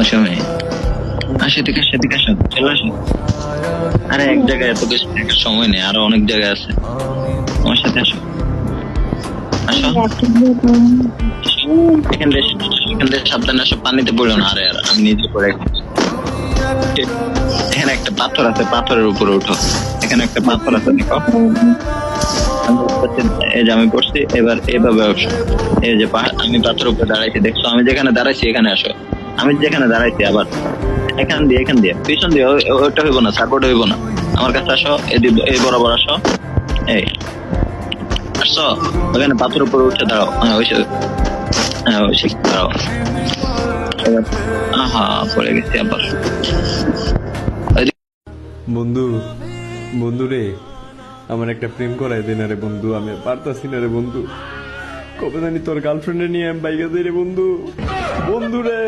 আসো মেয়ে, আসো এদিকে, আসো এদিকে, আসো, চলে আসো। আরে এক জায়গায় এত বেশি দেখার সময় নেই, আরো অনেক জায়গায় আছে। আমার সাথে আসো, আসো। এখান থেকে সাবধানে আসো, পানিতে পড়ো না। আরে আর আমি নিজে পড়ে গেছি। এখানে একটা পাথর আছে, পাথরের উপরে উঠো। এখানে একটা পাথর আছে, দেখো। এই যে আমি পড়ছি, এবার এইভাবে আসো। এই যে আমি পাথরের উপরে দাঁড়াইছি, দেখছো? আমি যেখানে দাঁড়াইছি এখানে আসো। আমি যেখানে দাঁড়াইছি আবার এখান দিয়ে পিছন দিয়ে, ওইটা হইব না, সাপোর্ট হইব না। আমার কাছে আসো, এই বরাবর আসো। এই আসছো, ওখানে পাথরের উপরে উঠে দাঁড়াও। হ্যাঁ ওই হ্যাঁ ওই দাঁড়াও। এবার আহা, পড়ে গেছি আবার। বন্ধু, বন্ধু রে, আমার একটা প্রেম করাই দে না রে বন্ধু, আমি আর পারতাছি না রে বন্ধু। কবে জানি তোর গার্লফ্রেন্ডে নিয়ে আমি বাইকে যাই রে বন্ধু, বন্ধু রে।